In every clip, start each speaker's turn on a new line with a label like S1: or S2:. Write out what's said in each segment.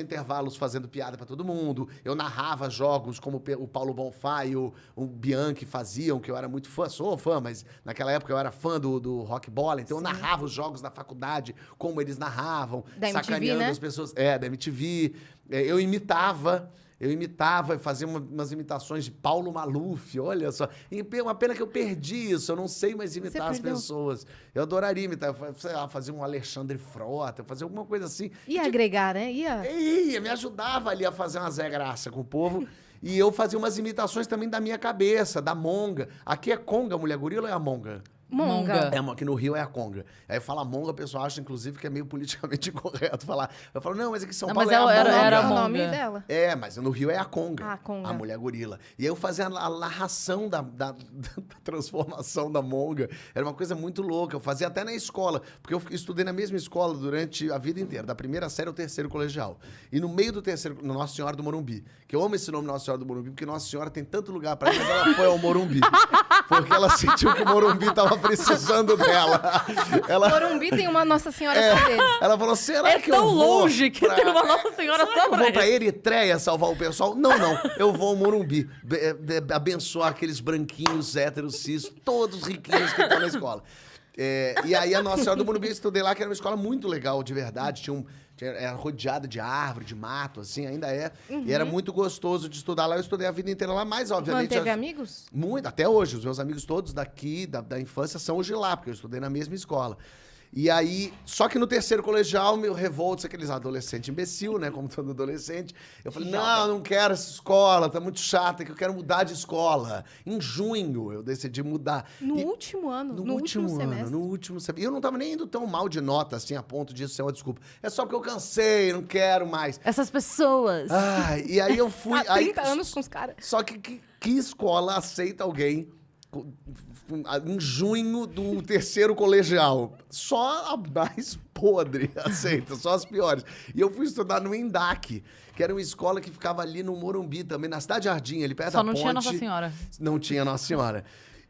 S1: intervalos fazendo piada pra todo mundo. Eu narrava jogos como o Paulo Bonfá e o Bianchi faziam, que eu era muito fã, sou fã, mas naquela época eu era fã do Rock Bola, então eu narrava os jogos da faculdade, como eles narravam,
S2: da MTV,
S1: sacaneando
S2: né?
S1: as pessoas. Da MTV. Eu imitava e fazia umas imitações de Paulo Maluf, olha só. E uma pena que eu perdi isso, eu não sei mais imitar as pessoas. Eu adoraria imitar, sei lá, fazer um Alexandre Frota, fazer alguma coisa assim.
S2: Ia agregar, né?
S1: Me ajudava ali a fazer uma Zé Graça com o povo. E eu fazia umas imitações também da minha cabeça, da Monga. Aqui é Conga, Mulher Gorila, ou é a Monga?
S2: Monga.
S1: Aqui no Rio é a Conga. Aí fala Monga, o pessoal acha, inclusive, que é meio politicamente incorreto falar. Eu falo, não, mas aqui em São Paulo
S3: mas
S1: é a Monga.
S3: era
S2: o
S3: Monga.
S2: nome dela.
S1: Mas no Rio é a Conga.
S2: Ah, Conga.
S1: A Mulher Gorila. E aí eu fazia a narração da transformação da Monga. Era uma coisa muito louca. Eu fazia até na escola, porque eu estudei na mesma escola durante a vida inteira, da primeira série ao terceiro colegial. E no meio do terceiro, no Nossa Senhora do Morumbi. Que eu amo esse nome Nossa Senhora do Morumbi, porque Nossa Senhora tem tanto lugar pra ir, mas ela foi ao Morumbi. Porque ela sentiu que o Morumbi tava precisando dela.
S2: Morumbi tem uma Nossa Senhora só dele.
S1: Ela falou, será que eu
S3: tão
S1: vou
S3: longe que tem uma Nossa Senhora
S1: será
S3: só
S1: que eu
S3: pra
S1: vou pra
S3: ele?
S1: Eritreia salvar o pessoal? Não, eu vou ao Morumbi. Abençoar aqueles branquinhos, héteros, cis, todos riquinhos que estão na escola. E aí a Nossa Senhora do Morumbi, eu estudei lá, que era uma escola muito legal, de verdade. Era rodeada de árvore, de mato, assim, ainda é. E era muito gostoso de estudar lá. Eu estudei a vida inteira lá, mas obviamente...
S2: Manteve amigos?
S1: Muito, até hoje. Os meus amigos todos daqui, da infância, são os de lá, porque eu estudei na mesma escola. E aí, só que no terceiro colegial, meu revolto, aqueles adolescente imbecil, né? Como todo adolescente. Eu falei, não quero essa escola, tá muito chata, que eu quero mudar de escola. Em junho, eu decidi mudar.
S2: No último ano, no último semestre.
S1: No último semestre. E eu não tava nem indo tão mal de nota, assim, a ponto disso ser uma desculpa. É só porque eu cansei, não quero mais.
S3: Essas pessoas.
S1: E aí eu fui...
S2: Há 30 anos com os caras.
S1: Só que escola aceita alguém em junho do terceiro colegial? Só a mais podre aceita, só as piores. E eu fui estudar no INDAC, que era uma escola que ficava ali no Morumbi também, na Cidade Jardim, ali perto da ponte.
S3: Só não tinha Nossa Senhora.
S1: Não tinha Nossa Senhora.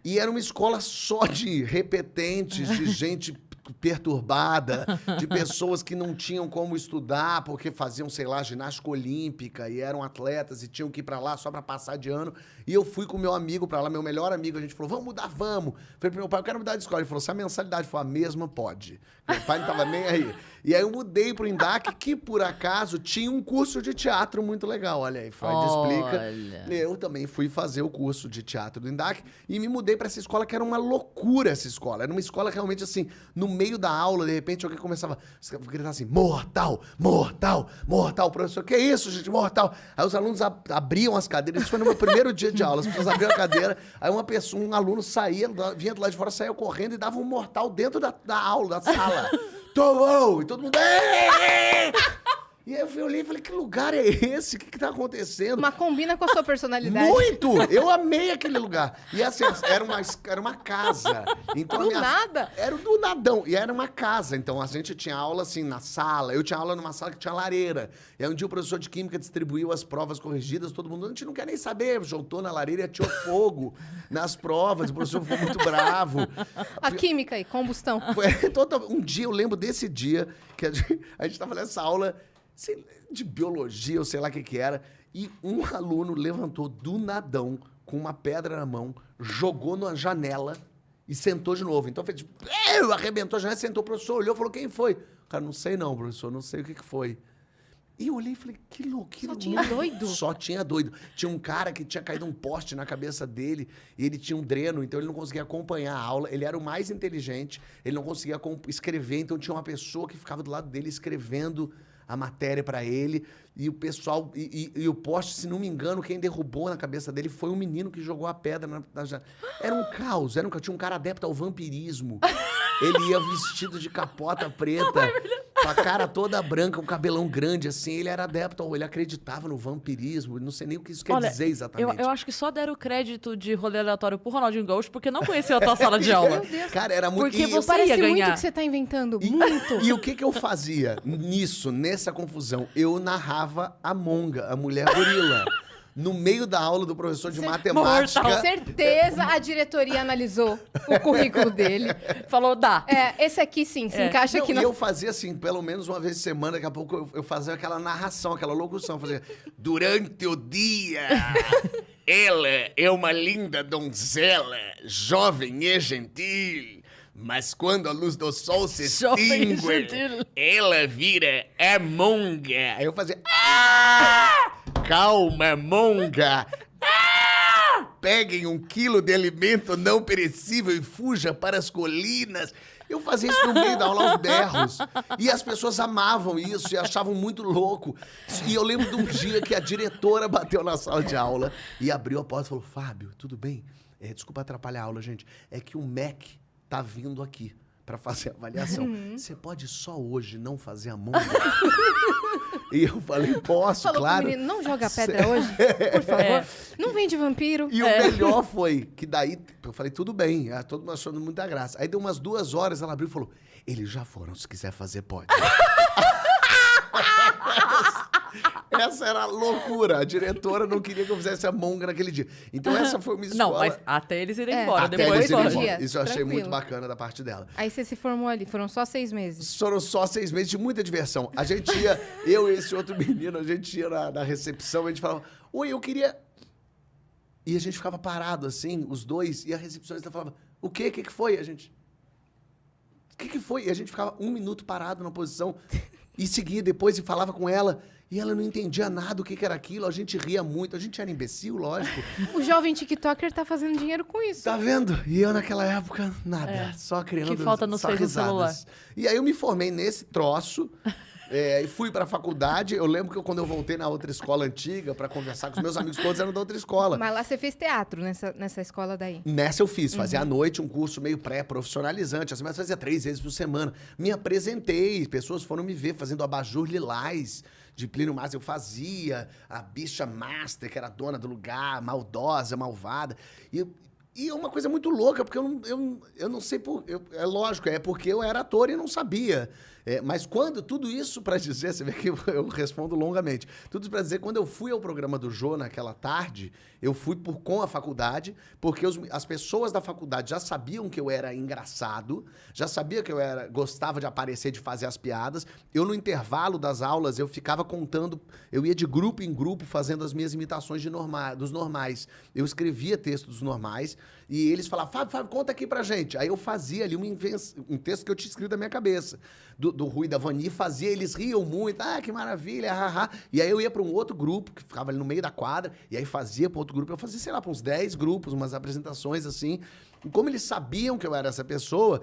S1: E era uma escola só de repetentes, de gente perturbada, de pessoas que não tinham como estudar porque faziam, sei lá, ginástica olímpica e eram atletas e tinham que ir pra lá só pra passar de ano. E eu fui com meu amigo pra lá, meu melhor amigo, a gente falou, vamos mudar, vamos. Falei pro meu pai, eu quero mudar de escola. Ele falou, se a mensalidade for a mesma, pode. Meu pai não tava nem aí. E aí eu mudei pro INDAC, que por acaso tinha um curso de teatro muito legal. Olha aí, Freud explica. Eu também fui fazer o curso de teatro do INDAC e me mudei pra essa escola, que era uma loucura essa escola. Era uma escola realmente assim, no meio da aula, de repente alguém começava a gritar assim, mortal, mortal, mortal. O professor, que é isso, gente, mortal? Aí os alunos abriam as cadeiras, isso foi no meu primeiro dia de aula, as pessoas abriam a cadeira, aí um aluno saía, vinha do lado de fora, saía correndo e dava um mortal dentro da aula, da sala. Tomou! E todo mundo... Ei! E aí eu olhei e falei, que lugar é esse? O que tá acontecendo?
S2: Mas combina com a sua personalidade.
S1: Muito! Eu amei aquele lugar. E assim, era uma casa. Então,
S2: Do nada?
S1: Era do nadão. E era uma casa. Então a gente tinha aula assim na sala. Eu tinha aula numa sala que tinha lareira. E aí um dia o professor de química distribuiu as provas corrigidas. Todo mundo, a gente não quer nem saber. Juntou na lareira e atirou fogo nas provas. O professor ficou muito bravo.
S2: A química aí, combustão.
S1: Um dia, eu lembro desse dia, que a gente tava nessa aula... de biologia, ou sei lá o que era, e um aluno levantou do nadão com uma pedra na mão, jogou na janela e sentou de novo. Então fez, arrebentou a janela, sentou, o professor olhou e falou, quem foi? Cara, não sei não, professor, não sei o que foi. E eu olhei e falei, que louco.
S2: Só tinha doido?
S1: Só tinha doido. Tinha um cara que tinha caído um poste na cabeça dele e ele tinha um dreno, então ele não conseguia acompanhar a aula. Ele era o mais inteligente, ele não conseguia escrever, então tinha uma pessoa que ficava do lado dele escrevendo a matéria pra ele, e o pessoal, e o poste, se não me engano, quem derrubou na cabeça dele foi um menino que jogou a pedra na janela. Era um caos, tinha um cara adepto ao vampirismo. Ele ia vestido de capota preta, com a cara toda branca, um cabelão grande, assim. Ele era adepto, ele acreditava no vampirismo. Não sei nem o que isso quer dizer exatamente.
S3: Eu acho que só deram o crédito de rolê aleatório pro Ronaldinho Gaúcho porque não conhecia a tua sala de aula.
S2: Meu Deus.
S1: Cara, era muito...
S3: Porque você
S2: Parece
S3: ia ganhar.
S2: muito que você tá inventando. Muito.
S1: E o que eu fazia nessa confusão? Eu narrava a Monga, a Mulher Gorila. no meio da aula do professor de
S2: Com
S1: matemática.
S2: certeza a diretoria analisou o currículo dele.
S3: Falou, dá.
S2: Esse aqui sim, se encaixa
S1: Não,
S2: aqui
S1: e
S2: na...
S1: eu fazia assim, pelo menos uma vez por semana, daqui a pouco eu fazia aquela narração, aquela locução. Eu fazia, durante o dia, ela é uma linda donzela, jovem e gentil. Mas quando a luz do sol se
S3: Jovem e
S1: extingue,
S3: gentil.
S1: ela vira a monga. Aí eu fazia, calma, monga. Peguem 1 quilo de alimento não perecível e fuja para as colinas. Eu fazia isso no meio da aula aos berros. E as pessoas amavam isso e achavam muito louco. E eu lembro de um dia que a diretora bateu na sala de aula e abriu a porta e falou, Fábio, tudo bem? Desculpa atrapalhar a aula, gente. É que o MEC tá vindo aqui para fazer a avaliação. Você pode só hoje não fazer a monga? E eu falei, posso,
S2: Falou
S1: claro.
S2: pro menino, não joga pedra hoje, por favor. Não vem de vampiro.
S1: E o melhor foi que daí, eu falei, tudo bem, todo mundo achando muita graça. Aí deu umas 2 horas, ela abriu e falou, eles já foram, se quiser fazer, pode. Essa era a loucura. A diretora não queria que eu fizesse a monga naquele dia. Então essa foi uma escola...
S3: Não, mas até eles irem embora.
S1: Até
S3: Depois
S1: eles irem
S3: pode.
S1: embora. Isso eu achei
S2: Tranquilo.
S1: muito bacana da parte dela.
S2: Aí você se formou ali, foram só 6 meses.
S1: Foram só 6 meses de muita diversão. A gente ia, eu e esse outro menino, a gente ia na recepção, a gente falava, oi, eu queria... E a gente ficava parado assim, os dois, e a recepcionista falava, o quê? O que foi? A gente... O que foi? E a gente ficava 1 minuto parado na posição, e seguia depois e falava com ela, e ela não entendia nada o que era aquilo, a gente ria muito, a gente era imbecil, lógico.
S2: O jovem TikToker tá fazendo dinheiro com isso.
S1: Tá vendo? E eu naquela época, nada. Só criando...
S3: Que falta nos
S1: só
S3: fez no
S1: risadas.
S3: celular.
S1: E aí eu me formei nesse troço e fui pra faculdade. Eu lembro que quando eu voltei na outra escola antiga pra conversar com os meus amigos, todos eram da outra escola.
S2: Mas lá você fez teatro nessa escola daí.
S1: Nessa eu fiz. Fazia à noite um curso meio pré-profissionalizante. Assim, mas fazia 3 vezes por semana. Me apresentei. Pessoas foram me ver fazendo abajur lilás. De Plínio Marcos eu fazia. A bicha master, que era dona do lugar. Maldosa, malvada. E é uma coisa muito louca, porque eu não sei por... é lógico, é porque eu era ator e não sabia. Mas quando... Tudo isso pra dizer... Você vê que eu respondo longamente. Tudo isso pra dizer, quando eu fui ao programa do Jô naquela tarde, eu fui com a faculdade, porque as pessoas da faculdade já sabiam que eu era engraçado, já sabia que eu gostava de aparecer, de fazer as piadas. Eu, no intervalo das aulas, eu ficava contando... Eu ia de grupo em grupo fazendo as minhas imitações dos normais. Eu escrevia texto dos normais e eles falavam, Fábio, conta aqui pra gente. Aí eu fazia ali um texto que eu tinha escrito da minha cabeça, do Rui e da Vani, fazia, eles riam muito, que maravilha, haha. E aí eu ia pra um outro grupo, que ficava ali no meio da quadra, e aí fazia pra outro grupo, eu fazia, sei lá, pra uns 10 grupos, umas apresentações assim. E como eles sabiam que eu era essa pessoa,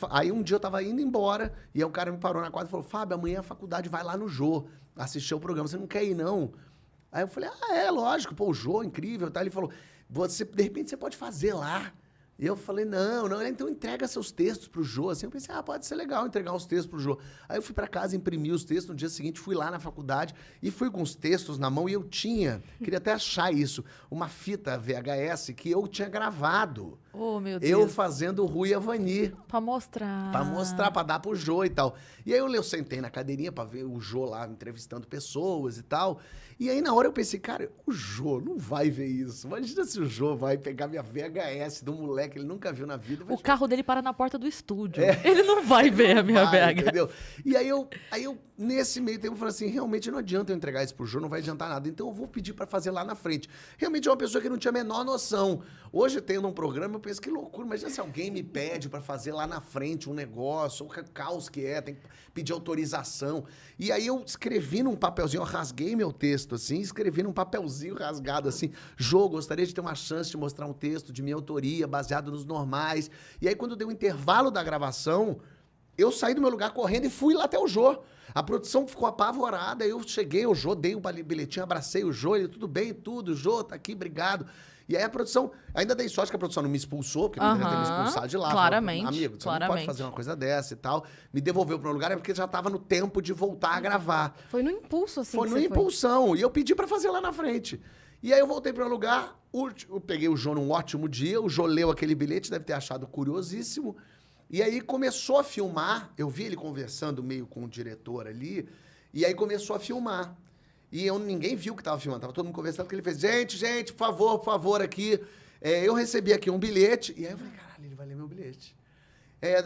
S1: aí um dia eu tava indo embora, e aí o cara me parou na quadra e falou, Fábio, amanhã a faculdade vai lá no Jô, assistir o programa, você não quer ir não? Aí eu falei, lógico, pô, o Jô, incrível, tá? Ele falou, de repente você pode fazer lá. E eu falei, não, então entrega seus textos pro Jô. Assim, eu pensei, pode ser legal entregar os textos pro Jô. Aí eu fui pra casa, imprimi os textos, no dia seguinte fui lá na faculdade e fui com os textos na mão e eu queria até achar isso, uma fita VHS que eu tinha gravado.
S3: Oh, meu Deus.
S1: Eu fazendo o Rui e a Vani.
S3: Pra mostrar.
S1: Pra mostrar, pra dar pro Jô e tal. E aí eu sentei na cadeirinha pra ver o Jô lá entrevistando pessoas e tal. E aí na hora eu pensei, cara, o Jô não vai ver isso. Imagina se o Jô vai pegar minha VHS do moleque que ele nunca viu na vida.
S3: O carro dele para na porta do estúdio. Ele não vai ver a minha VHS.
S1: Entendeu? E aí eu, nesse meio tempo, falei assim, realmente não adianta eu entregar isso pro Jô, não vai adiantar nada. Então eu vou pedir pra fazer lá na frente. Realmente é uma pessoa que não tinha a menor noção. Hoje, tendo um programa, eu penso, que loucura. Imagina se alguém me pede pra fazer lá na frente um negócio, o caos que tem que pedir autorização. E aí eu escrevi num papelzinho, eu rasguei meu texto, assim, escrevi num papelzinho rasgado, assim, Jô, gostaria de ter uma chance de mostrar um texto de minha autoria, baseado nos normais. E aí, quando deu o intervalo da gravação, eu saí do meu lugar correndo e fui lá até o Jô. A produção ficou apavorada, eu cheguei ao Jô, dei o bilhetinho, abracei o Jô, ele, tudo bem, Jô, tá aqui, obrigado. E aí a produção, ainda dei sorte que a produção não me expulsou, porque não deveria ter me expulsado de lá.
S3: Claramente,
S1: falou, amigo, você não pode fazer uma coisa dessa e tal. Me devolveu para um lugar, porque já estava no tempo de voltar a gravar.
S2: Foi no impulso, assim.
S1: Foi no impulsão, e eu pedi para fazer lá na frente. E aí eu voltei para o lugar, eu peguei o Jô num ótimo dia, o Jô leu aquele bilhete, deve ter achado curiosíssimo. E aí começou a filmar, eu vi ele conversando meio com o diretor ali, e aí começou a filmar. E ninguém viu que tava filmando, tava todo mundo conversando, que ele fez, gente, por favor, aqui. Eu recebi aqui um bilhete. E aí eu falei, caralho, ele vai ler meu bilhete.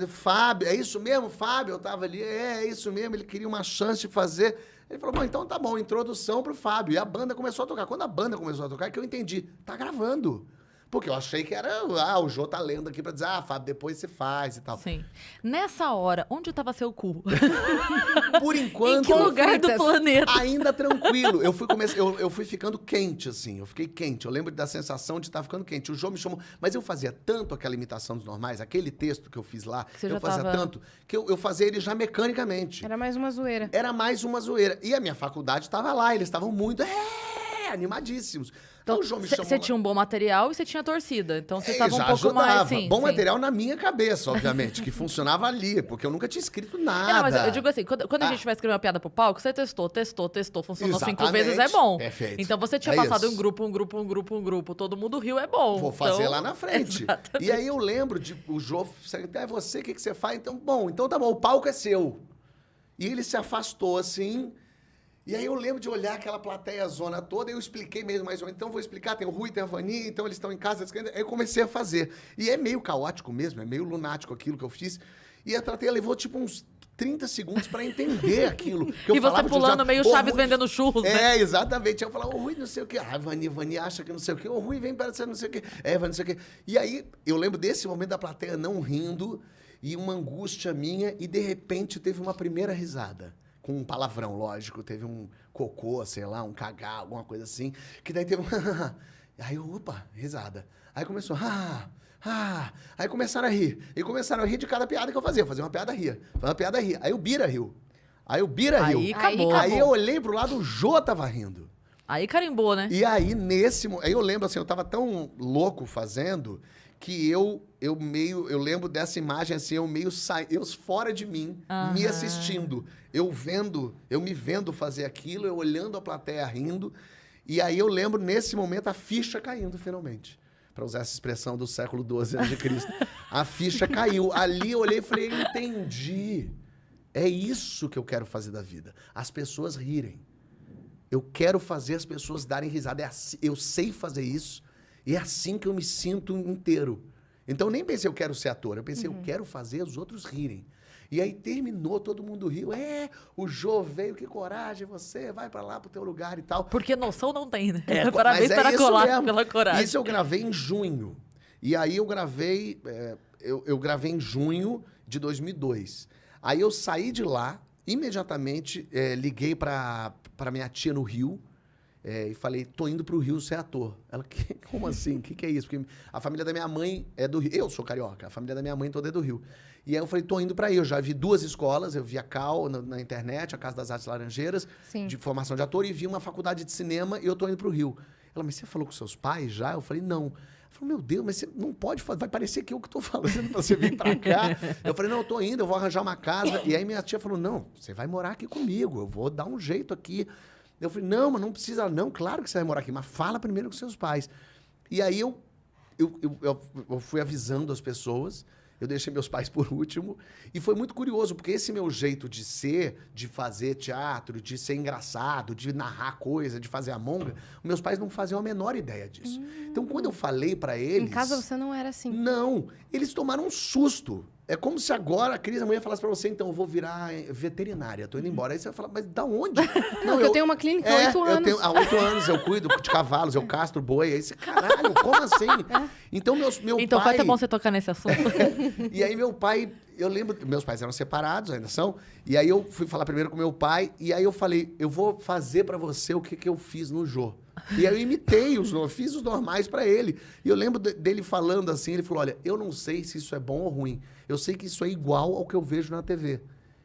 S1: Fábio, é isso mesmo, Fábio? Eu tava ali, é isso mesmo, ele queria uma chance de fazer. Ele falou, bom, então tá bom, introdução pro Fábio. E a banda começou a tocar. Quando a banda começou a tocar, é que eu entendi, tá gravando. Porque eu achei que era, o Jô tá lendo aqui pra dizer, Fábio, depois você faz e tal.
S3: Sim. Nessa hora, onde tava seu cu?
S1: Por enquanto...
S3: Em que lugar do planeta?
S1: Ainda tranquilo. Eu fui ficando quente, assim. Eu fiquei quente. Eu lembro da sensação de estar ficando quente. O Jô me chamou... Mas eu fazia tanto aquela imitação dos normais, aquele texto que eu fiz lá, eu fazia tanto, que eu fazia ele já mecanicamente.
S2: Era mais uma zoeira.
S1: Era mais uma zoeira. E a minha faculdade estava lá. Eles estavam muito... animadíssimos.
S3: Então, você tinha um bom material e você tinha torcida. Então, você estava um pouco
S1: ajudava.
S3: mais... Sim,
S1: bom material na minha cabeça, obviamente, que funcionava ali, porque eu nunca tinha escrito nada.
S3: Não, mas eu digo assim, quando a gente vai escrever uma piada pro palco, você testou, funcionou
S1: Exatamente.
S3: 5 vezes, é bom.
S1: Perfeito.
S3: Então, você tinha passado um grupo, todo mundo riu, é bom.
S1: Vou fazer
S3: então,
S1: lá na frente.
S3: Exatamente.
S1: E aí eu lembro de o Jô, é você, o que você faz? Então, tá bom, o palco é seu. E ele se afastou assim... E aí eu lembro de olhar aquela plateia zona toda, e eu expliquei mesmo mais ou menos. Então vou explicar, tem o Rui, tem a Vani, então eles estão em casa. Aí eu comecei a fazer. E é meio caótico mesmo, é meio lunático aquilo que eu fiz. E a plateia levou tipo uns 30 segundos pra entender aquilo. Que eu
S3: e você pulando meio Chaves
S1: Rui,
S3: vendendo churros, né?
S1: Exatamente. Eu falava, Rui, não sei o quê. Vani acha que não sei o quê. Rui, vem para você, não sei o quê. Vani, não sei o quê. E aí eu lembro desse momento da plateia não rindo, e uma angústia minha, e de repente teve uma primeira risada. Com um palavrão, lógico. Teve um cocô, sei lá, um cagar, alguma coisa assim. Que daí teve um... Aí eu, opa, risada. Aí começou... Aí começaram a rir. E começaram a rir de cada piada que eu fazia. Eu fazia uma piada, ria. Fazia uma piada, ria. Aí o Bira riu.
S3: Aí acabou.
S1: Aí eu olhei pro lado, o Jô tava rindo.
S3: Aí carimbou, né?
S1: E aí, aí eu lembro assim, eu tava tão louco fazendo... que eu lembro dessa imagem assim, eu fora de mim, me assistindo, eu me vendo fazer aquilo, eu olhando a plateia rindo, e aí eu lembro nesse momento a ficha caindo finalmente, para usar essa expressão do século XII a.C. A ficha caiu, ali eu olhei e falei, entendi, é isso que eu quero fazer da vida, as pessoas rirem, eu quero fazer as pessoas darem risada, eu sei fazer isso. E é assim que eu me sinto inteiro. Então, eu nem pensei, eu quero ser ator. Eu pensei, eu quero fazer os outros rirem. E aí, terminou, todo mundo riu. O Jô veio, que coragem, você vai pra lá, pro teu lugar e tal.
S3: Porque noção não tem, né?
S1: Parabéns
S3: pela coragem.
S1: Isso eu gravei em junho. E aí, eu gravei em junho de 2002. Aí, eu saí de lá, imediatamente, liguei pra minha tia no Rio, e falei, tô indo pro Rio ser ator. Ela, como assim? O que é isso? Porque a família da minha mãe é do Rio. Eu sou carioca, a família da minha mãe toda é do Rio. E aí eu falei, tô indo pra aí. Eu já vi 2 escolas, eu vi a Cal na internet, a Casa das Artes Laranjeiras, de formação de ator, e vi uma faculdade de cinema, e eu tô indo pro Rio. Ela, mas você falou com seus pais já? Eu falei, não. Ela falou, meu Deus, mas você não pode fazer, vai parecer que eu que tô falando pra você vir pra cá. Eu falei, não, eu tô indo, eu vou arranjar uma casa. E aí minha tia falou, não, você vai morar aqui comigo, eu vou dar um jeito aqui. Eu falei, não, mas não precisa. Não, claro que você vai morar aqui, mas fala primeiro com seus pais. E aí eu fui avisando as pessoas, eu deixei meus pais por último, e foi muito curioso, porque esse meu jeito de ser, de fazer teatro, de ser engraçado, de narrar coisa, de fazer a monga, meus pais não faziam a menor ideia disso. Então, quando eu falei pra eles...
S2: Em casa você não era assim.
S1: Não, eles tomaram um susto. É como se agora a Cris amanhã falasse pra você, então, eu vou virar veterinária, tô indo embora. Aí você vai falar, mas da onde?
S2: Não, eu tenho uma clínica há 8 anos.
S1: Há 8 anos eu cuido de cavalos, eu castro boi. Aí você, caralho, como assim? Então, meu
S3: então
S1: pai...
S3: foi até bom você tocar nesse assunto.
S1: E aí meu pai, eu lembro, meus pais eram separados, ainda são, e aí eu fui falar primeiro com meu pai, e aí eu falei, eu vou fazer pra você o que eu fiz no Jô. E aí eu imitei, fiz os normais pra ele. E eu lembro dele falando assim, ele falou, olha, eu não sei se isso é bom ou ruim, eu sei que isso é igual ao que eu vejo na TV.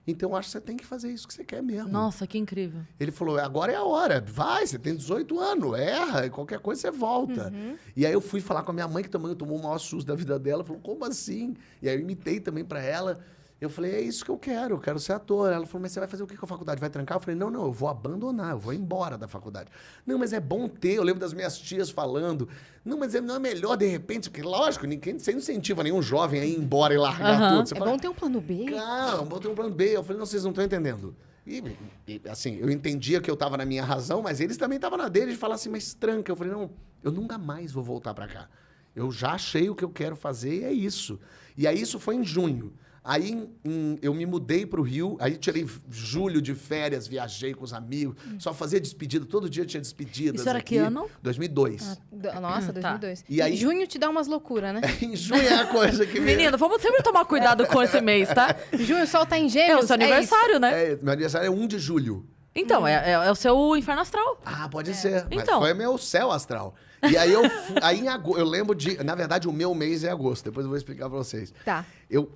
S1: Então, eu acho que você tem que fazer isso que você quer mesmo.
S3: Nossa, que incrível.
S1: Ele falou, agora é a hora, vai, você tem 18 anos, erra, qualquer coisa você volta. E aí eu fui falar com a minha mãe, que também tomou o maior susto da vida dela, falou, como assim? E aí eu imitei também pra ela. Eu falei, é isso que eu quero ser ator. Ela falou, mas você vai fazer o que com a faculdade? Vai trancar? Eu falei, não, eu vou abandonar, eu vou embora da faculdade. Não, mas é bom ter, eu lembro das minhas tias falando, não, mas não é melhor de repente, porque lógico, você não incentiva nenhum jovem a ir embora e largar tudo. Você
S2: é
S1: fala,
S2: bom ter um plano B.
S1: Claro, é bom ter um plano B. Eu falei, não, vocês não estão entendendo. Assim, eu entendia que eu tava na minha razão, mas eles também estavam na deles de falar assim, mas tranca. Eu falei, não, eu nunca mais vou voltar pra cá. Eu já achei o que eu quero fazer e é isso. E aí isso foi em junho. Aí eu me mudei pro Rio, aí tirei julho de férias, viajei com os amigos, só fazia despedida, todo dia tinha despedidas.
S3: Isso era
S1: aqui.
S3: que ano?
S1: 2002.
S2: Nossa, 2002.
S1: E aí-
S2: Em junho te dá umas loucuras, né?
S1: Em junho é a coisa que me...
S3: Menino, vamos sempre tomar cuidado com esse mês, tá?
S2: Junho o sol tá em
S3: É
S2: gêmeos.
S3: o seu aniversário, né?
S1: Meu aniversário é 1 de julho.
S3: Então, é o seu inferno astral.
S1: Ah, pode ser. Mas
S3: Então.
S1: foi meu céu astral. E aí aí em agosto, eu lembro de... Na verdade, o meu mês é agosto. Depois eu vou explicar pra vocês.
S2: Tá.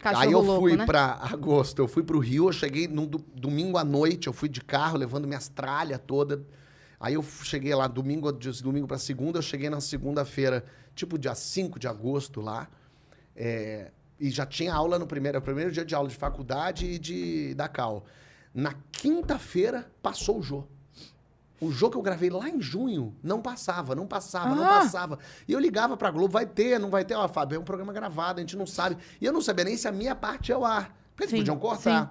S2: Cachorro
S1: Aí eu
S2: louco,
S1: fui
S2: né?
S1: pra agosto, eu fui pro Rio, eu cheguei no domingo à noite, eu fui de carro, levando minhas tralhas toda. Aí eu cheguei lá, domingo pra segunda, eu cheguei na segunda-feira, tipo dia 5 de agosto lá. E já tinha aula no primeiro dia de aula de faculdade e da Cal. Na quinta-feira, passou o Jô. O Jô que eu gravei lá em junho não passava. Não passava. E eu ligava pra Globo, vai ter, não vai ter? Ó, Fábio, é um programa gravado, a gente não sabe. E eu não sabia nem se a minha parte é ao ar. Porque eles
S3: Sim,
S1: podiam cortar.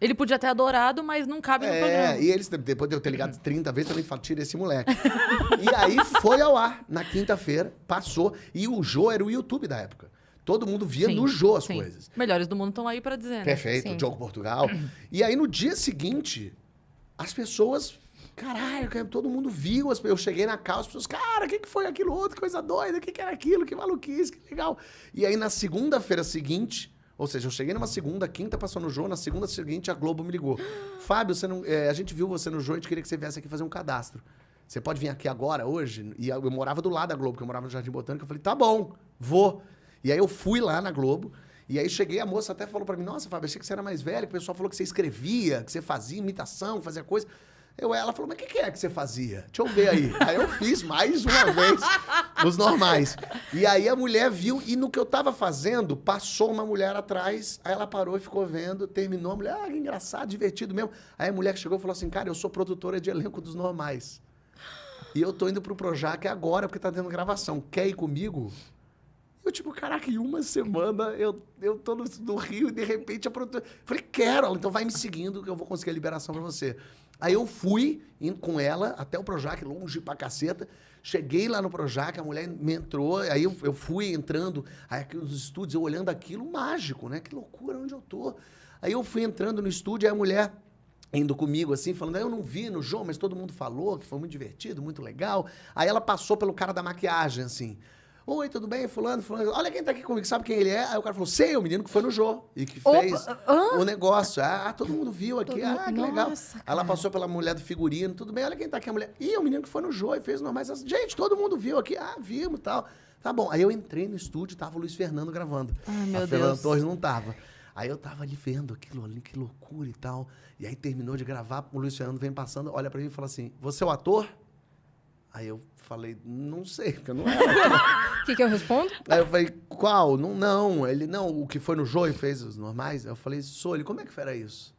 S3: Ele podia ter adorado, mas não cabe no programa.
S1: E eles, depois de eu ter ligado 30 vezes, também falaram, tira esse moleque. E aí foi ao ar, na quinta-feira, passou. E o Jô era o YouTube da época. Todo mundo via
S3: Sim,
S1: no Jô as
S3: sim.
S1: coisas.
S3: Melhores do mundo estão aí pra dizer, né?
S1: Perfeito,
S2: Sim.
S1: Diogo Portugal. E aí, no dia seguinte, as pessoas... Caralho, todo mundo viu. Eu cheguei na casa, as pessoas... Cara, o que foi aquilo outro? Que coisa doida. O que era aquilo? Que maluquice, que legal. E aí, na segunda-feira seguinte... Ou seja, eu cheguei numa segunda, quinta passou no Jô. Na segunda seguinte, a Globo me ligou. Fábio, a gente viu você no Jô e a gente queria que você viesse aqui fazer um cadastro. Você pode vir aqui agora, hoje? E eu morava do lado da Globo, porque eu morava no Jardim Botânico. Eu falei, tá bom, vou. E aí eu fui lá na Globo. E aí cheguei, a moça até falou pra mim, nossa, Fábio, achei que você era mais velho, que o pessoal falou que você escrevia, que você fazia imitação, fazia coisa. Ela falou, mas o que é que você fazia? Deixa eu ver aí. Aí eu fiz mais uma vez os normais. E aí a mulher viu, e no que eu tava fazendo, passou uma mulher atrás, aí ela parou e ficou vendo, terminou, a mulher, que engraçado, divertido mesmo. Aí a mulher que chegou e falou assim, cara, eu sou produtora de elenco dos normais. E eu tô indo pro Projac agora, porque tá tendo gravação. Quer ir comigo? Eu, tipo, caraca, em uma semana eu tô no Rio e de repente a produtora... Falei, quero. Ela, então vai me seguindo que eu vou conseguir a liberação pra você. Aí eu fui indo com ela até o Projac, longe pra caceta. Cheguei lá no Projac, a mulher me entrou, aí eu fui entrando, aí aqui nos estúdios, eu olhando aquilo, mágico, né? Que loucura, onde eu tô? Aí eu fui entrando no estúdio, aí a mulher... indo comigo, assim, falando, eu não vi no João, mas todo mundo falou que foi muito divertido, muito legal. Aí ela passou pelo cara da maquiagem, assim. Oi, tudo bem? Fulano. Olha quem tá aqui comigo, sabe quem ele é? Aí o cara falou, sei, o menino que foi no Jô e que fez o negócio. Todo mundo viu aqui, que legal.
S2: Nossa,
S1: Aí ela passou pela mulher do figurino, tudo bem, olha quem tá aqui, a mulher. Ih, o menino que foi no Jô e fez normais. Gente, todo mundo viu aqui, vimos e tal. Tá bom. Aí eu entrei no estúdio, tava o Luiz Fernando gravando.
S3: Ai, meu
S1: a Fernanda
S3: Deus.
S1: Torres não tava. Aí eu tava ali vendo aquilo ali, que loucura e tal. E aí terminou de gravar, o Luiz Fernando vem passando, olha pra mim e fala assim, você é o ator? Aí eu falei, não sei, porque eu não era ator.
S2: O que eu respondo?
S1: Aí eu falei, qual? Não. Ele, não, o que foi no Jô e fez os normais? Eu falei, sou ele, como é que era isso?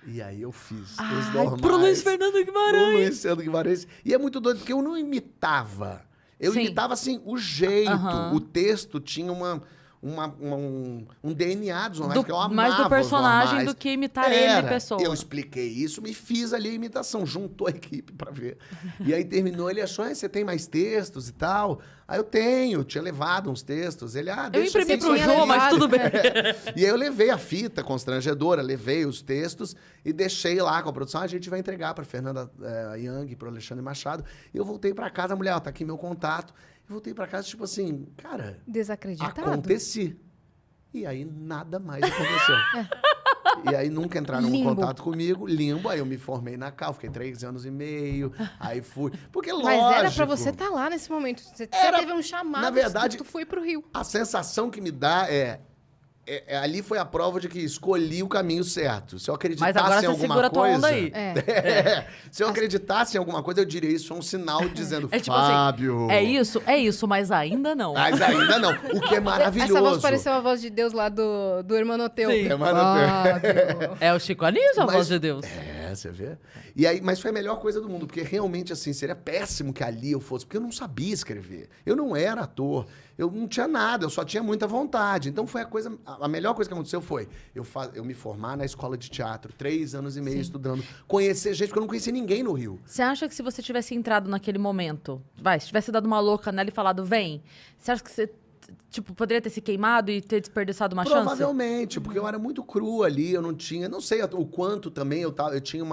S1: E aí eu fiz os normais.
S3: Pro Luiz Fernando
S1: Pro
S3: Guimarães.
S1: Luiz Fernando Guimarães. E é muito doido, porque eu não imitava. Eu
S3: Sim.
S1: imitava, assim, o jeito.
S3: Aham.
S1: O texto tinha um DNA dos normais, que eu amava
S3: Mais do
S1: os
S3: personagem
S1: normais.
S3: do que imitar ele, pessoa.
S1: Eu expliquei isso, me fiz ali a imitação, juntou a equipe pra ver. E aí terminou, ele achou, você tem mais textos e tal? Aí eu tenho, tinha levado uns textos. Ele,
S3: Eu
S1: deixa
S3: imprimi
S1: assim,
S3: pro
S2: tinha
S3: Jô, mas
S2: levado.
S3: tudo bem.
S1: E aí eu levei a fita constrangedora, levei os textos e deixei lá com a produção. A gente vai entregar para Fernanda Young, para Alexandre Machado. E eu voltei para casa, a mulher, tá aqui meu contato. Eu voltei para casa, tipo assim, cara,
S2: Desacreditado.
S1: aconteci. E aí nada mais aconteceu. E aí nunca entraram em
S2: Limbo.
S1: contato comigo, limbo. Aí eu me formei na Cal, fiquei 3 anos e meio. Aí fui. Porque lógico.
S2: Mas era pra você estar lá nesse momento. Você teve um chamado,
S1: na verdade,
S2: tu foi pro Rio.
S1: A sensação que me dá ali foi a prova de que escolhi o caminho certo. Se eu
S3: Mas
S1: acreditasse
S3: agora
S1: em
S3: você
S1: alguma
S3: segura tua
S1: coisa...
S3: onda aí.
S1: Se eu acreditasse em alguma coisa, eu diria isso. É um sinal dizendo,
S3: É tipo
S1: Fábio...
S3: assim, é isso, mas ainda não.
S1: Mas ainda não. O que é maravilhoso.
S2: Essa voz pareceu a voz de Deus lá do Hermanoteu.
S3: Sim.
S1: É maravilhoso.
S2: Fábio.
S3: É o Chico Anísio, a
S1: Mas-
S3: voz de Deus.
S1: Você vê? E aí, mas foi a melhor coisa do mundo, porque realmente, assim, seria péssimo que ali eu fosse, porque eu não sabia escrever. Eu não era ator, eu não tinha nada, eu só tinha muita vontade. Então foi a melhor coisa que aconteceu foi eu me formar na escola de teatro, 3 anos e meio estudando, conhecer gente, porque eu não conhecia ninguém no Rio.
S3: Você acha que se você tivesse entrado naquele momento, se tivesse dado uma louca nela e falado, vem, você acha que você, tipo, poderia ter se queimado e ter desperdiçado uma chance?
S1: Provavelmente, porque eu era muito cru ali, eu não tinha, não sei o quanto também eu tinha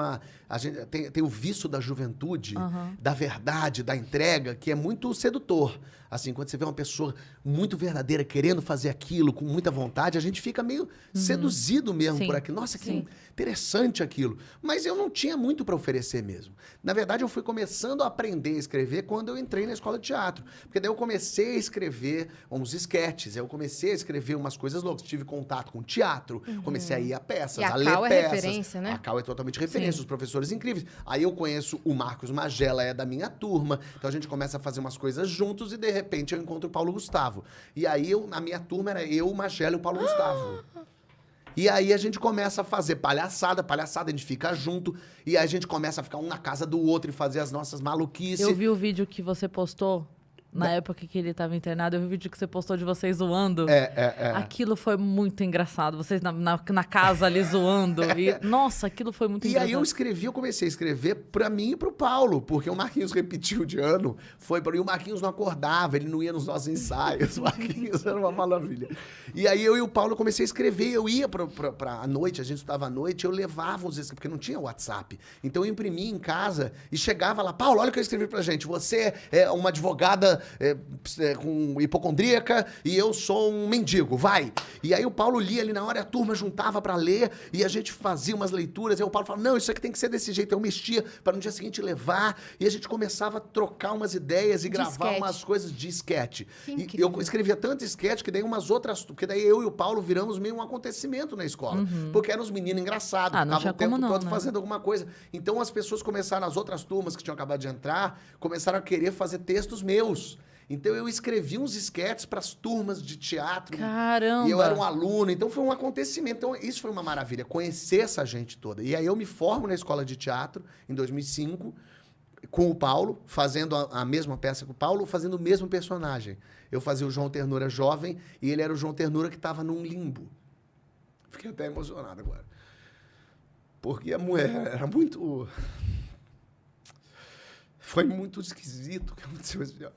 S1: a gente tem o vício da juventude, da verdade, da entrega, que é muito sedutor. Assim, quando você vê uma pessoa muito verdadeira querendo fazer aquilo com muita vontade, a gente fica meio seduzido mesmo por aquilo. Nossa, que interessante aquilo. Mas eu não tinha muito para oferecer mesmo. Na verdade, eu fui começando a aprender a escrever quando eu entrei na escola de teatro. Porque daí eu comecei a escrever uns esquetes, eu comecei a escrever umas coisas loucas. Tive contato com teatro, comecei a ir a peças, a ler
S2: Cal é
S1: peças.
S2: referência, né?
S1: A Cal é totalmente referência, os professores incríveis. Aí eu conheço o Marcos Magela, é da minha turma. Então a gente começa a fazer umas coisas juntos e de repente eu encontro o Paulo Gustavo. E aí a minha turma era eu, o Magela e o Paulo Gustavo. E aí a gente começa a fazer palhaçada, a gente fica junto, e aí a gente começa a ficar um na casa do outro e fazer as nossas maluquices.
S3: Eu vi o vídeo que você postou na época que ele estava internado, eu vi o vídeo que você postou de vocês zoando. Aquilo foi muito engraçado. Vocês na casa ali zoando. E, nossa, aquilo foi muito engraçado.
S1: E aí eu comecei a escrever pra mim e pro Paulo, porque o Marquinhos repetiu de ano, e o Marquinhos não acordava, ele não ia nos nossos ensaios, o Marquinhos era uma maravilha. E aí eu e o Paulo comecei a escrever, eu ia pra noite, a gente estudava à noite, eu levava os escritos, porque não tinha WhatsApp. Então eu imprimia em casa e chegava lá, Paulo, olha o que eu escrevi pra gente, você é uma advogada com hipocondríaca e eu sou um mendigo, vai. E aí o Paulo lia ali na hora, a turma juntava pra ler e a gente fazia umas leituras, e o Paulo falava, não, isso aqui tem que ser desse jeito, eu mexia pra no dia seguinte levar, e a gente começava a trocar umas ideias e gravar umas coisas de esquete. E eu escrevia tanto esquete que daí umas outras, porque daí eu e o Paulo viramos meio um acontecimento na escola, porque eram os meninos engraçados, ficavam o tempo todo fazendo alguma coisa. Então as pessoas começaram, as outras turmas que tinham acabado de entrar, começaram a querer fazer textos meus. Então eu escrevi uns esquetes para as turmas de teatro.
S3: Caramba!
S1: E eu era um aluno, então foi um acontecimento. Então isso foi uma maravilha, conhecer essa gente toda. E aí eu me formo na escola de teatro em 2005 com o Paulo, fazendo a mesma peça que o Paulo, fazendo o mesmo personagem. Eu fazia o João Ternura jovem e ele era o João Ternura que estava num limbo. Fiquei até emocionado agora. Porque a mulher era muito... Foi muito esquisito o que aconteceu esse ano.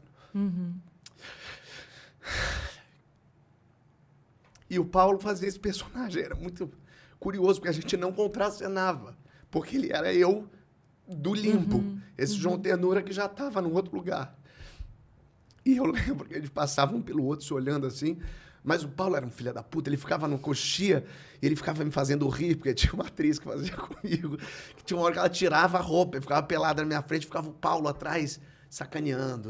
S1: E o Paulo fazia esse personagem, era muito curioso, porque a gente não contracenava, porque ele era eu do limbo, esse João Ternura que já estava num outro lugar. E eu lembro que eles passavam um pelo outro se olhando assim, mas o Paulo era um filho da puta, ele ficava no coxia, e ele ficava me fazendo rir, porque tinha uma atriz que fazia comigo, que tinha uma hora que ela tirava a roupa, e ficava pelada na minha frente, ficava o Paulo atrás, sacaneando.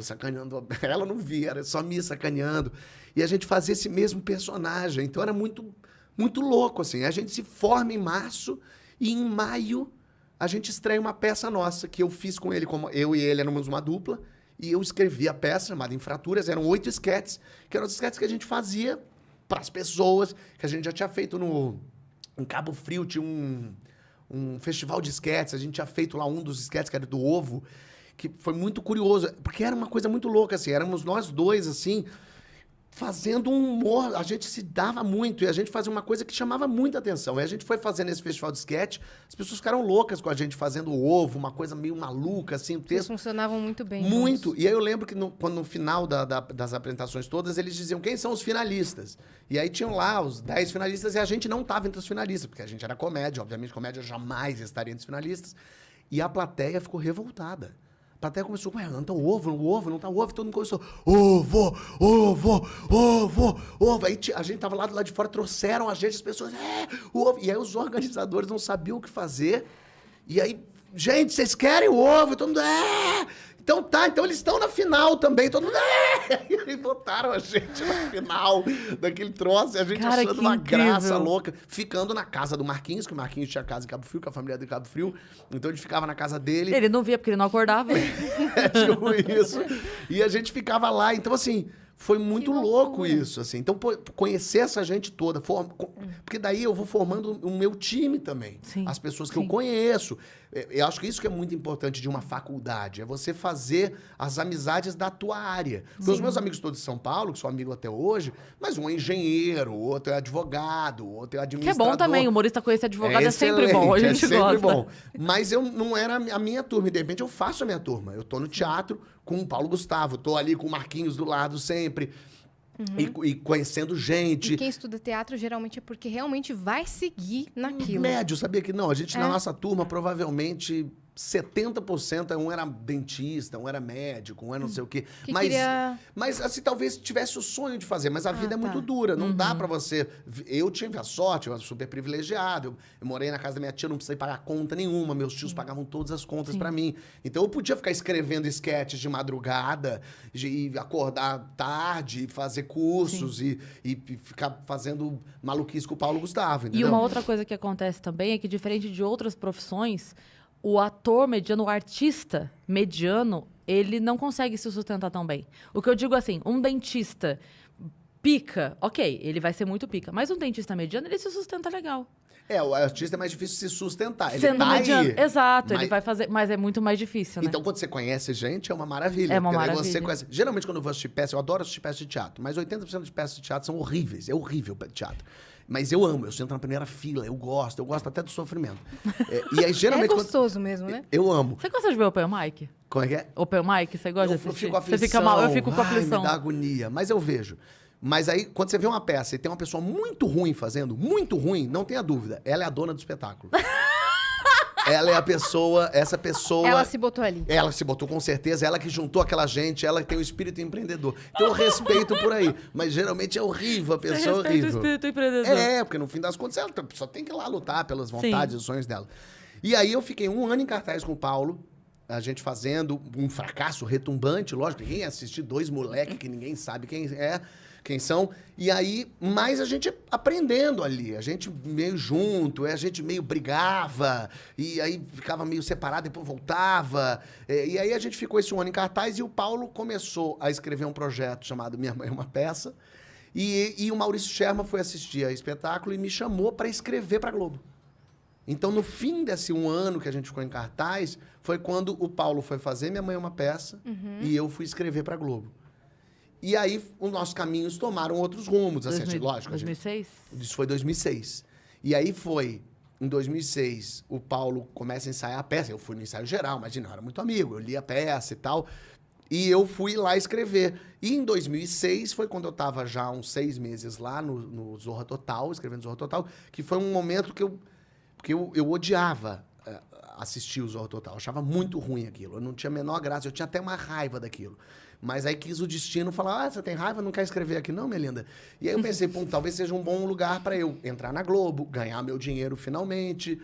S1: Ela não via, era só me sacaneando. E a gente fazia esse mesmo personagem. Então era muito, muito louco, assim. A gente se forma em março e em maio a gente estreia uma peça nossa que eu fiz com ele, como eu e ele éramos uma dupla, e eu escrevi a peça chamada Infraturas. Eram 8 esquetes, que eram os esquetes que a gente fazia para as pessoas, que a gente já tinha feito em Cabo Frio, tinha um festival de esquetes, a gente tinha feito lá um dos esquetes que era do ovo, que foi muito curioso, porque era uma coisa muito louca, assim, éramos nós dois, assim, fazendo um humor, a gente se dava muito, e a gente fazia uma coisa que chamava muita atenção. E a gente foi fazendo esse festival de sketch, as pessoas ficaram loucas com a gente fazendo o ovo, uma coisa meio maluca, assim, o texto.
S2: Eles funcionavam muito bem.
S1: Muito. E aí eu lembro que quando no final das apresentações todas, eles diziam quem são os finalistas. E aí tinham lá os 10 finalistas, e a gente não estava entre os finalistas, porque a gente era comédia, obviamente comédia jamais estaria entre os finalistas. E a plateia ficou revoltada. A plateia começou, ué, não tá o ovo, não tá o ovo. Todo mundo começou, ovo. Aí a gente tava lá do lado de fora, trouxeram a gente, as pessoas, o ovo. E aí os organizadores não sabiam o que fazer. E aí, gente, vocês querem o ovo? E todo mundo, Então tá, então eles estão na final também. Todo mundo, E aí botaram a gente na final daquele troço. E a gente achando uma graça louca. Ficando na casa do Marquinhos, que o Marquinhos tinha casa em Cabo Frio, com a família de Cabo Frio. Então a gente ficava na casa dele.
S3: Ele não via porque ele não acordava.
S1: Tipo isso. E a gente ficava lá. Então, assim, Foi muito louco isso, assim. Então, conhecer essa gente toda, porque daí eu vou formando o meu time também.
S3: Sim,
S1: as pessoas que eu conheço. Eu acho que isso que é muito importante de uma faculdade, é você fazer as amizades da tua área. Porque os meus amigos todos de São Paulo, que sou amigo até hoje, mas um é engenheiro, o outro é advogado, o outro é administrador.
S3: Que é bom também, humorista conhecer advogado é sempre bom, a gente
S1: sempre
S3: gosta.
S1: bom. Mas eu não era a minha turma, e de repente eu faço a minha turma. Eu tô no teatro com o Paulo Gustavo, tô ali com o Marquinhos do lado sempre. E conhecendo gente.
S2: E quem estuda teatro geralmente é porque realmente vai seguir naquilo.
S1: Médio, sabia que não? A gente, na nossa turma, provavelmente 70% um era dentista, um era médico, um era não sei o quê. Mas assim, talvez tivesse o sonho de fazer, mas a vida é muito dura. Não dá pra você... Eu tive a sorte, eu era super privilegiado. Eu morei na casa da minha tia, não precisei pagar conta nenhuma. Meus tios pagavam todas as contas pra mim. Então eu podia ficar escrevendo esquetes de madrugada, e acordar tarde, e fazer cursos e ficar fazendo maluquice com o Paulo Gustavo, entendeu?
S3: E uma outra coisa que acontece também é que, diferente de outras profissões, o ator mediano, o artista mediano, ele não consegue se sustentar tão bem. O que eu digo assim, um dentista pica, ok, ele vai ser muito pica, mas um dentista mediano, ele se sustenta legal.
S1: O artista é mais difícil se sustentar. Ele
S3: Sendo
S1: tá
S3: mediano,
S1: aí,
S3: exato, ele vai fazer, mas é muito mais difícil, né?
S1: Então, quando você conhece gente, é uma maravilha.
S3: É uma
S1: porque daí
S3: maravilha.
S1: Você conhece... Geralmente, quando eu vou assistir peça, eu adoro assistir peças de teatro, mas 80% de peças de teatro são horríveis. É horrível o teatro. Mas eu amo, eu sento na primeira fila, eu gosto até do sofrimento. E aí, geralmente...
S2: É gostoso mesmo, né?
S1: Eu amo.
S3: Você gosta de ver Open Mic?
S1: Como é que é?
S3: Open Mic, você gosta de
S1: Eu
S3: assistir?
S1: fico com aflição.
S3: Você fica mal, eu fico com aflição.
S1: Me dá agonia, mas eu vejo. Mas aí, quando você vê uma peça e tem uma pessoa muito ruim fazendo, muito ruim, não tenha dúvida, ela é a dona do espetáculo. Ela é a pessoa, essa pessoa...
S2: Ela se botou ali.
S1: Ela se botou, com certeza. Ela que juntou aquela gente, ela que tem o espírito empreendedor. Então, eu respeito por aí. Mas, geralmente, é horrível, a pessoa é horrível.
S3: O espírito empreendedor.
S1: Porque, no fim das contas, ela só tem que ir lá lutar pelas vontades e sonhos dela. E aí, eu fiquei 1 ano em cartaz com o Paulo, a gente fazendo um fracasso retumbante, lógico. Ninguém ia assistir 2 moleques que ninguém sabe quem são. E aí, mais a gente aprendendo ali, a gente meio junto, a gente meio brigava, e aí ficava meio separado, depois voltava. E aí a gente ficou esse 1 ano em cartaz e o Paulo começou a escrever um projeto chamado Minha Mãe é uma Peça. E o Maurício Sherman foi assistir ao espetáculo e me chamou para escrever para a Globo. Então, no fim desse 1 ano que a gente ficou em cartaz, foi quando o Paulo foi fazer Minha Mãe é uma Peça e eu fui escrever para a Globo. E aí, os nossos caminhos tomaram outros rumos. Assim, lógico.
S3: 2006?
S1: Isso foi 2006. E aí em 2006, o Paulo começa a ensaiar a peça. Eu fui no ensaio geral, imagina, eu era muito amigo, eu li a peça e tal. E eu fui lá escrever. E em 2006 foi quando eu estava já uns 6 meses lá no Zorra Total, escrevendo Zorra Total, que foi um momento que eu odiava assistir o Zorra Total. Eu achava muito ruim aquilo. Eu não tinha a menor graça, eu tinha até uma raiva daquilo. Mas aí quis o destino falar, você tem raiva, não quer escrever aqui não, minha linda? E aí eu pensei, talvez seja um bom lugar para eu entrar na Globo, ganhar meu dinheiro finalmente,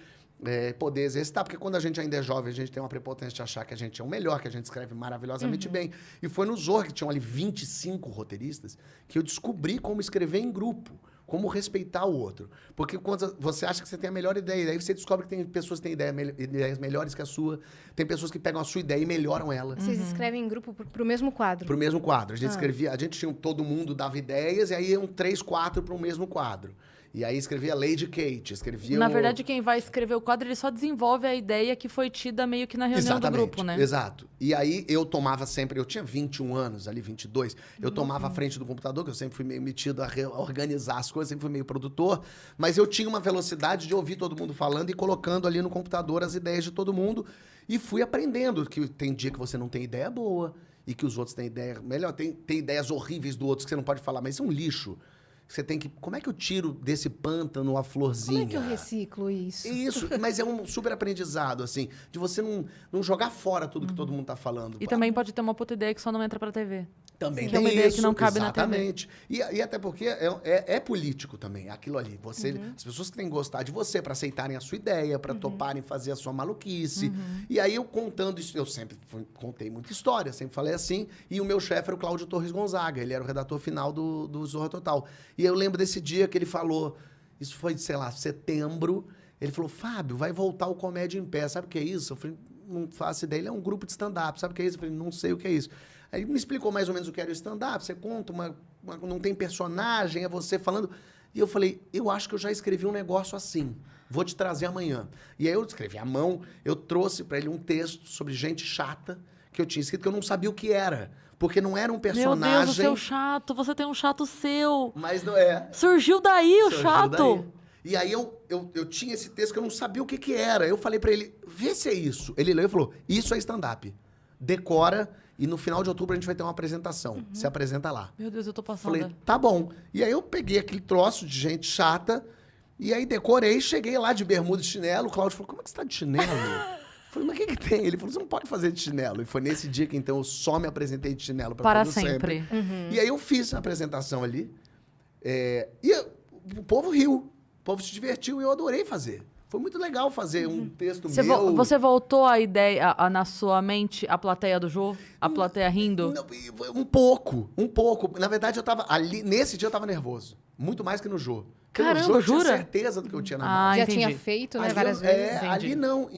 S1: poder exercitar. Porque quando a gente ainda é jovem, a gente tem uma prepotência de achar que a gente é o melhor, que a gente escreve maravilhosamente bem. E foi no Zorra, que tinham ali 25 roteiristas, que eu descobri como escrever em grupo. Como respeitar o outro. Porque quando você acha que você tem a melhor ideia, aí você descobre que tem pessoas que têm ideias melhores que a sua, tem pessoas que pegam a sua ideia e melhoram ela.
S2: Vocês escrevem em grupo pro mesmo quadro?
S1: Pro mesmo quadro. A gente escrevia, todo mundo dava ideias, e aí iam 3, 4 para o mesmo quadro. E aí escrevia Lady Kate, escrevia...
S3: Na verdade, quem vai escrever o quadro, ele só desenvolve a ideia que foi tida meio que na reunião do grupo, né?
S1: Exato. E aí eu tomava sempre... Eu tinha 21 anos, ali 22. Eu tomava a frente do computador, que eu sempre fui meio metido a organizar as coisas, sempre fui meio produtor. Mas eu tinha uma velocidade de ouvir todo mundo falando e colocando ali no computador as ideias de todo mundo. E fui aprendendo que tem dia que você não tem ideia boa e que os outros têm ideia melhor. Tem ideias horríveis do outro que você não pode falar, mas isso é um lixo. Você tem que... Como é que eu tiro desse pântano a florzinha?
S2: Como é que eu reciclo isso?
S1: Isso, mas é um super aprendizado, assim, de você não jogar fora tudo que todo mundo tá falando.
S3: E também pode ter uma puta ideia que só não entra pra TV.
S1: Também
S3: que é uma ideia que não cabe na TV.
S1: Exatamente. E até porque é político também, aquilo ali. As pessoas que têm que gostar de você para aceitarem a sua ideia, para toparem fazer a sua maluquice. E aí eu contando isso, eu sempre contei muita história, sempre falei assim. E o meu chefe era o Cláudio Torres Gonzaga, ele era o redator final do Zorra Total. E eu lembro desse dia que ele falou, isso foi, sei lá, setembro, ele falou, Fábio, vai voltar o Comédia em Pé, sabe o que é isso? Eu falei, não faço ideia. Ele é um grupo de stand-up, sabe o que é isso? Eu falei, não sei o que é isso. Aí ele me explicou mais ou menos o que era o stand-up. Você conta, não tem personagem, é você falando. E eu falei, eu acho que eu já escrevi um negócio assim. Vou te trazer amanhã. E aí eu escrevi à mão, eu trouxe para ele um texto sobre gente chata que eu tinha escrito, que eu não sabia o que era. Porque não era um personagem...
S3: Meu Deus, o seu chato. Você tem um chato seu.
S1: Mas não é.
S3: Surgiu daí o
S1: Surgiu
S3: chato.
S1: daí. E aí eu tinha esse texto que eu não sabia o que era. Eu falei pra ele, vê se é isso. Ele leu e falou, isso é stand-up. Decora e no final de outubro a gente vai ter uma apresentação. Se apresenta lá.
S3: Meu Deus, eu tô passando.
S1: Falei, tá bom. E aí eu peguei aquele troço de gente chata e aí decorei, cheguei lá de bermuda e chinelo. O Cláudio falou, como é que você tá de chinelo? Falei, mas o que tem? Ele falou, você não pode fazer de chinelo. E foi nesse dia que, então, eu só me apresentei de chinelo.
S3: Para sempre.
S1: E aí eu fiz a apresentação ali. E o povo riu. O povo se divertiu e eu adorei fazer. Foi muito legal fazer um texto meu.
S3: Você voltou a ideia, na sua mente, a plateia do Jô? A plateia rindo?
S1: Não, um pouco. Na verdade, eu tava ali... Nesse dia eu tava nervoso. Muito mais que no Jô. Porque
S3: Caramba,
S1: no Jô eu
S3: jura?
S1: tinha certeza do que eu tinha na mão.
S2: Já
S3: entendi.
S2: tinha feito, né,
S1: Ali
S2: várias
S1: eu-
S2: vezes.
S1: ali não.